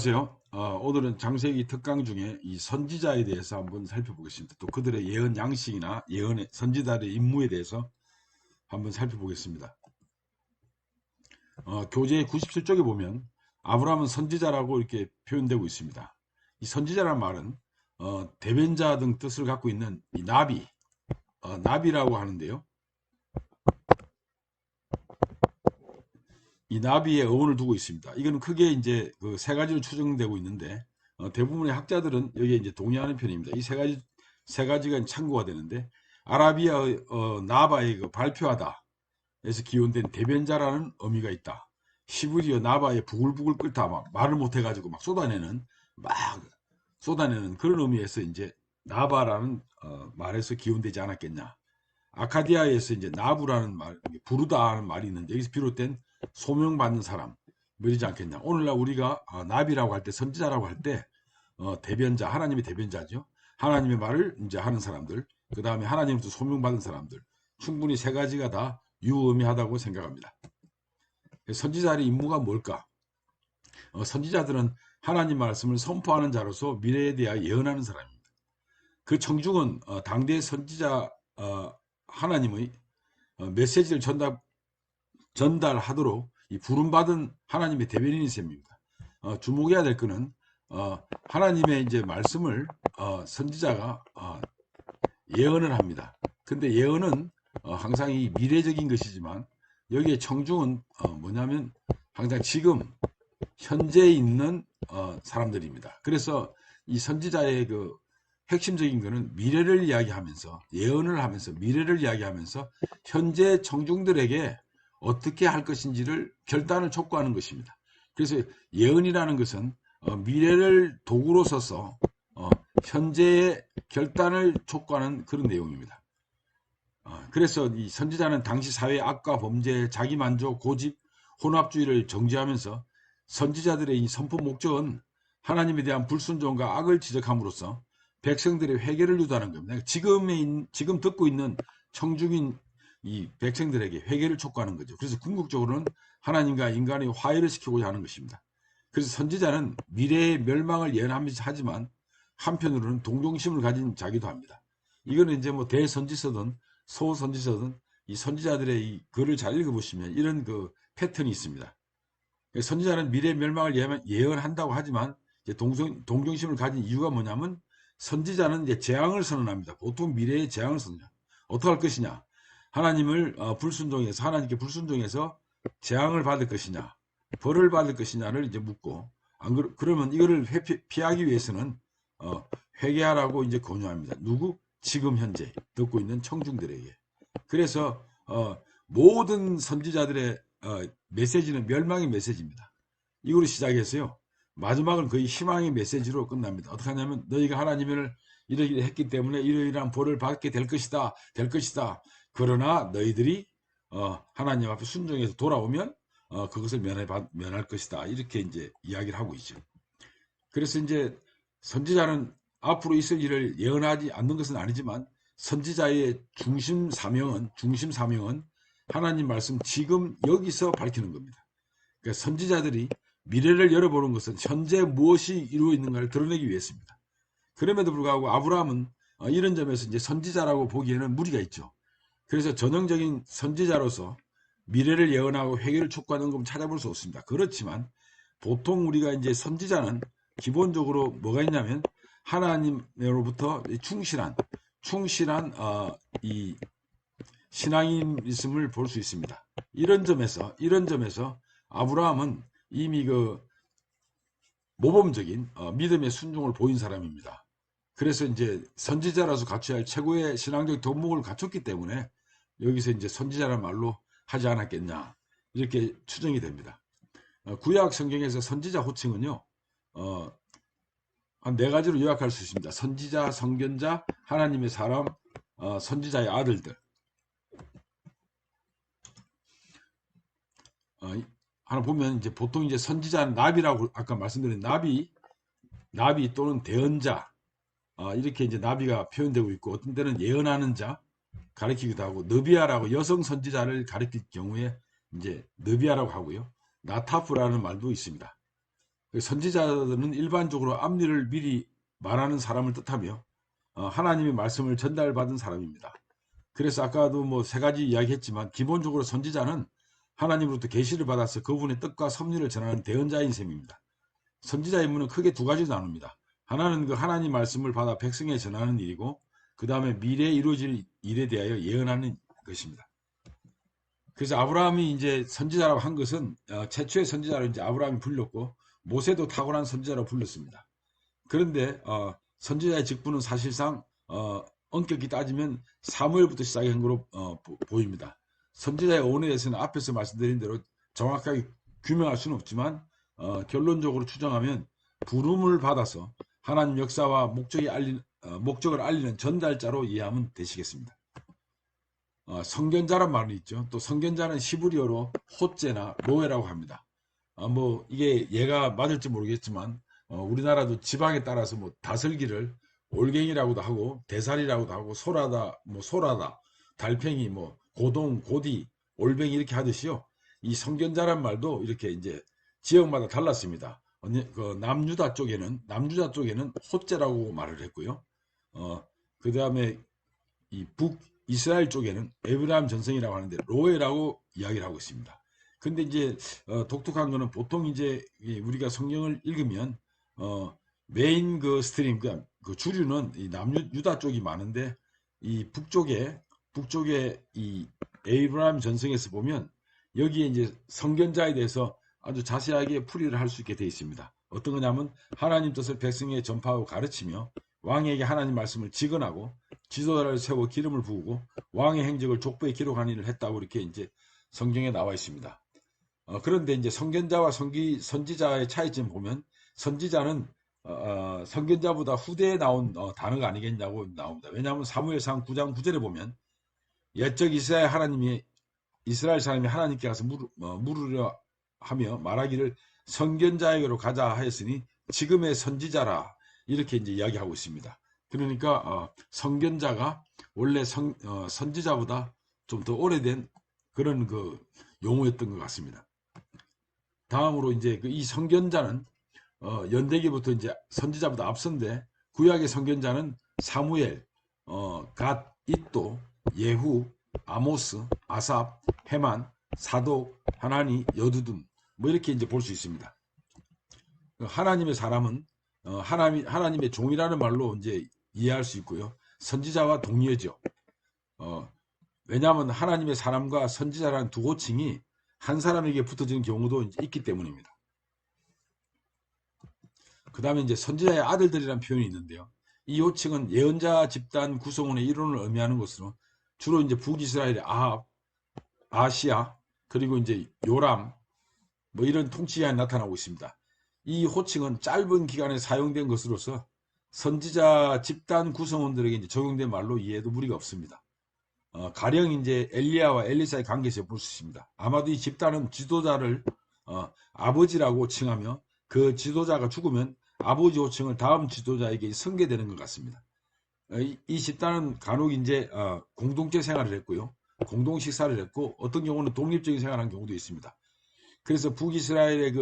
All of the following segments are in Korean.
안녕하세요. 오늘은 장세기 특강 중에 이 선지자에 대해서 한번 살펴보겠습니다. 또 그들의 예언 양식이나 예언의 선지자의 임무에 대해서 한번 살펴보겠습니다. 교재 97쪽에 보면 아브라함은 선지자라고 이렇게 표현되고 있습니다. 이 선지자란 말은 대변자 등 뜻을 갖고 있는 이 나비, 나비라고 하는데요. 이 나비의 어원을 두고 있습니다. 이거는 크게 이제 그 세 가지로 추정되고 있는데 대부분의 학자들은 여기에 이제 동의하는 편입니다. 이 세 가지가 참고가 되는데 아라비아의 나바의 그 발표하다 에서 기원된 대변자라는 의미가 있다. 시브리어 나바의 부글부글 끓다 막 말을 못해가지고 막 쏟아내는 그런 의미에서 이제 나바라는 말에서 기원되지 않았겠냐. 아카디아에서 이제 나부라는 말, 부르다 하는 말이 있는데 여기서 비롯된 소명받는 사람, 뭐이지 않겠냐. 오늘날 우리가 나비라고 할 때, 선지자라고 할 때, 대변자, 하나님의 대변자죠. 하나님의 말을 이제 하는 사람들, 그 다음에 하나님부터 소명받은 사람들, 충분히 세 가지가 다 유의미하다고 생각합니다. 선지자의 임무가 뭘까? 선지자들은 하나님 말씀을 선포하는 자로서 미래에 대하여 예언하는 사람입니다. 그 청중은 당대 선지자 하나님의 메시지를 전달하도록 이 부름받은 하나님의 대변인인 셈입니다. 주목해야 될 것은 하나님의 이제 말씀을 선지자가 예언을 합니다. 근데 예언은 항상 이 미래적인 것이지만 여기에 청중은 뭐냐면 항상 지금 현재에 있는 사람들입니다. 그래서 이 선지자의 그 핵심적인 것은 미래를 이야기하면서 예언을 하면서 미래를 이야기하면서 현재 청중들에게 어떻게 할 것인지를 결단을 촉구하는 것입니다. 그래서 예언이라는 것은 미래를 도구로 써서 현재의 결단을 촉구하는 그런 내용입니다. 그래서 이 선지자는 당시 사회의 악과 범죄, 자기만족, 고집, 혼합주의를 정지하면서 선지자들의 이 선포 목적은 하나님에 대한 불순종과 악을 지적함으로써 백성들의 회개를 유도하는 겁니다. 지금 듣고 있는 청중인 이 백성들에게 회개를 촉구하는 거죠. 그래서 궁극적으로는 하나님과 인간의 화해를 시키고자 하는 것입니다. 그래서 선지자는 미래의 멸망을 예언하지만 한편으로는 동정심을 가진 자기도 합니다. 이거는 이제 뭐 대선지서든 소선지서든 이 선지자들의 이 글을 잘 읽어보시면 이런 그 패턴이 있습니다. 선지자는 미래 멸망을 예언한다고 하지만 이제 동정심을 가진 이유가 뭐냐면 선지자는 이제 재앙을 선언합니다. 보통 미래의 재앙을 선언합니다. 어떻게 할 것이냐? 하나님을 불순종해서 하나님께 불순종해서 재앙을 받을 것이냐, 벌을 받을 것이냐를 이제 묻고 그러면 이거를 피하기 위해서는 회개하라고 이제 권유합니다. 누구? 지금 현재 듣고 있는 청중들에게. 그래서 모든 선지자들의 메시지는 멸망의 메시지입니다. 이거로 시작해서요. 마지막은 거의 희망의 메시지로 끝납니다. 어떻게 하냐면 너희가 하나님을 이러기를 했기 때문에 이러이러한 벌을 받게 될 것이다. 될 것이다. 그러나 너희들이 하나님 앞에 순종해서 돌아오면 그것을 면할 것이다. 이렇게 이제 이야기를 하고 있죠. 그래서 이제 선지자는 앞으로 있을 일을 예언하지 않는 것은 아니지만 선지자의 중심 사명은 하나님 말씀 지금 여기서 밝히는 겁니다. 그러니까 선지자들이 미래를 열어보는 것은 현재 무엇이 이루어 있는가를 드러내기 위해서입니다. 그럼에도 불구하고 아브라함은 이런 점에서 이제 선지자라고 보기에는 무리가 있죠. 그래서 전형적인 선지자로서 미래를 예언하고 회개를 촉구하는 건 찾아볼 수 없습니다. 그렇지만 보통 우리가 이제 선지자는 기본적으로 뭐가 있냐면 하나님으로부터 충실한 이 신앙인 있음을 볼 수 있습니다. 이런 점에서 아브라함은 이미 그 모범적인 믿음의 순종을 보인 사람입니다. 그래서 이제 선지자라서 갖춰야 할 최고의 신앙적 덕목을 갖췄기 때문에 여기서 이제 선지자란 말로 하지 않았겠냐 이렇게 추정이 됩니다. 구약 성경에서 선지자 호칭은요 한 네 가지로 요약할 수 있습니다. 선지자, 선견자, 하나님의 사람, 선지자의 아들들. 하나 보면 이제 보통 이제 선지자는 나비라고 아까 말씀드린 나비 또는 대언자 이렇게 이제 나비가 표현되고 있고 어떤 때는 예언하는 자 가리키기도 하고 느비아라고 여성 선지자를 가리킬 경우에 이제 느비아라고 하고요. 나타프라는 말도 있습니다. 선지자들은 일반적으로 앞일을 미리 말하는 사람을 뜻하며 하나님의 말씀을 전달받은 사람입니다. 그래서 아까도 뭐 세 가지 이야기했지만 기본적으로 선지자는 하나님으로부터 계시를 받아서 그분의 뜻과 섭리를 전하는 대언자인 셈입니다. 선지자 임무는 크게 두 가지로 나눕니다. 하나는 그 하나님 말씀을 받아 백성에 전하는 일이고, 그 다음에 미래에 이루어질 일에 대하여 예언하는 것입니다. 그래서 아브라함이 이제 선지자라고 한 것은 최초의 선지자로 이제 아브라함이 불렸고, 모세도 탁월한 선지자로 불렸습니다. 그런데 선지자의 직분은 사실상 엄격히 따지면 사무엘부터 시작한 것으로 보입니다. 선지자의 언어에 대해서는 앞에서 말씀드린 대로 정확하게 규명할 수는 없지만 결론적으로 추정하면 부름을 받아서 하나님 역사와 목적을 알리는 전달자로 이해하면 되시겠습니다. 성견자란 말이 있죠. 또 성견자는 히브리어로 호제나 로에라고 합니다. 뭐 이게 얘가 맞을지 모르겠지만 우리나라도 지방에 따라서 뭐 다슬기를 올갱이라고도 하고 대살이라고도 하고 소라다 뭐 소라다 달팽이 뭐 고동 고디 올뱅이 이렇게 하듯이요. 이 성견자란 말도 이렇게 이제 지역마다 달랐습니다. 그 남유다 쪽에는 호제라고 말을 했고요. 그 다음에 이 북이스라엘 쪽에는 에브라임 전성이라고 하는데 로에라고 이야기를 하고 있습니다. 근데 이제 독특한 거는 보통 이제 우리가 성경을 읽으면 메인 그 스트림 그 주류는 이 남유다 쪽이 많은데 이 북쪽에 이 에이브라임 전성에서 보면 여기에 이제 성견자에 대해서 아주 자세하게 풀이를 할 수 있게 되어 있습니다. 어떤 거냐면 하나님 뜻을 백성에게 전파하고 가르치며 왕에게 하나님 말씀을 직언하고 지도자를 세워 기름을 부으고 왕의 행적을 족보에 기록한 일을 했다고 이렇게 이제 성경에 나와 있습니다. 그런데 이제 선견자와 선지자의 차이점 보면 선지자는 선견자보다 후대에 나온 단어가 아니겠냐고 나옵니다. 왜냐하면 사무엘상 9장 9절에 보면 옛적 이스라엘 사람이 하나님께 가서 물으려 하며 말하기를 선견자에게로 가자 하였으니 지금의 선지자라 이렇게 이제 이야기하고 있습니다. 그러니까 선견자가 원래 선지자보다 좀 더 오래된 그런 그 용어였던 것 같습니다. 다음으로 이제 이 선견자는 연대기부터 이제 선지자보다 앞선데 구약의 선견자는 사무엘, 갓, 잇도, 예후, 아모스, 아삽, 헤만, 사독, 하나니, 여두둔 뭐 이렇게 이제 볼 수 있습니다. 하나님의 사람은 하나님의 종이라는 말로 이제 이해할 수 있고요. 선지자와 동의어죠. 왜냐하면 하나님의 사람과 선지자라는 두 호칭이 한 사람에게 붙어지는 경우도 있기 때문입니다. 그 다음에 이제 선지자의 아들들이라는 표현이 있는데요. 이 호칭은 예언자 집단 구성원의 이론을 의미하는 것으로 주로 이제 북이스라엘의 아합, 아시아, 그리고 이제 요람, 뭐 이런 통치기관이 나타나고 있습니다. 이 호칭은 짧은 기간에 사용된 것으로서 선지자 집단 구성원들에게 이제 적용된 말로 이해해도 무리가 없습니다. 가령 이제 엘리야와 엘리사의 관계에서 볼 수 있습니다. 아마도 이 집단은 지도자를 아버지라고 칭하며 그 지도자가 죽으면 아버지 호칭을 다음 지도자에게 승계되는 것 같습니다. 이 집단은 간혹 이제 공동체 생활을 했고요. 공동 식사를 했고 어떤 경우는 독립적인 생활을 한 경우도 있습니다. 그래서 북이스라엘의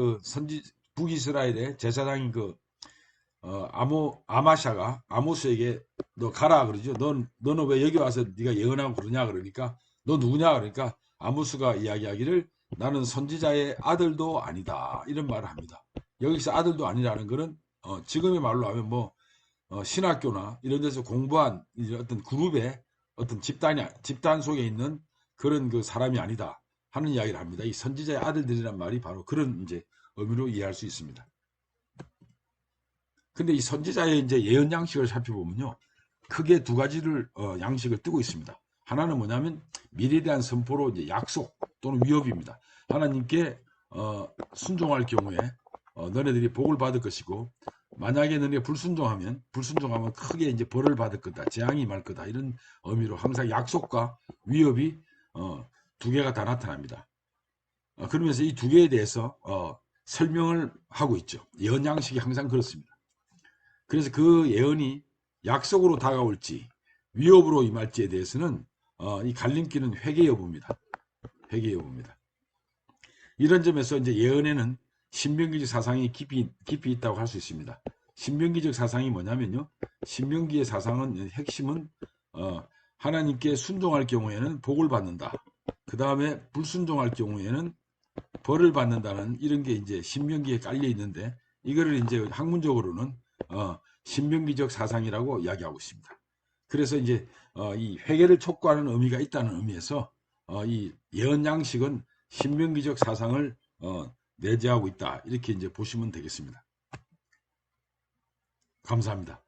제사장인 그 아마샤가 아모스에게 너 가라 그러죠. 너는 왜 여기 와서 네가 예언하고 그러냐 그러니까 너 누구냐 그러니까 아모스가 이야기하기를 나는 선지자의 아들도 아니다 이런 말을 합니다. 여기서 아들도 아니라는 것은 지금의 말로 하면 뭐 신학교나 이런 데서 공부한 어떤 그룹의 어떤 집단 속에 있는 그런 그 사람이 아니다 하는 이야기를 합니다. 이 선지자의 아들들이란 말이 바로 그런 이제 의미로 이해할 수 있습니다. 근데 이 선지자의 이제 예언 양식을 살펴보면요. 크게 두 가지를 양식을 띠고 있습니다. 하나는 뭐냐면 미래에 대한 선포로 이제 약속 또는 위협입니다. 하나님께 순종할 경우에 너네들이 복을 받을 것이고 만약에 너네가 불순종하면 크게 이제 벌을 받을 거다. 재앙이 임할 거다. 이런 의미로 항상 약속과 위협이 두 개가 다 나타납니다. 그러면서 이 두 개에 대해서 설명을 하고 있죠. 예언 양식이 항상 그렇습니다. 그래서 그 예언이 약속으로 다가올지 위협으로 임할지에 대해서는 이 갈림길은 회개 여부입니다. 회개 여부입니다. 이런 점에서 이제 예언에는 신명기적 사상이 깊이 있다고 할 수 있습니다. 신명기적 사상이 뭐냐면요. 신명기의 사상은 핵심은 하나님께 순종할 경우에는 복을 받는다. 그 다음에 불순종할 경우에는 벌을 받는다는 이런 게 이제 신명기에 깔려 있는데 이거를 이제 학문적으로는 신명기적 사상이라고 이야기하고 있습니다. 그래서 이제 이 회개를 촉구하는 의미가 있다는 의미에서 이 예언 양식은 신명기적 사상을 내재하고 있다. 이렇게 이제 보시면 되겠습니다. 감사합니다.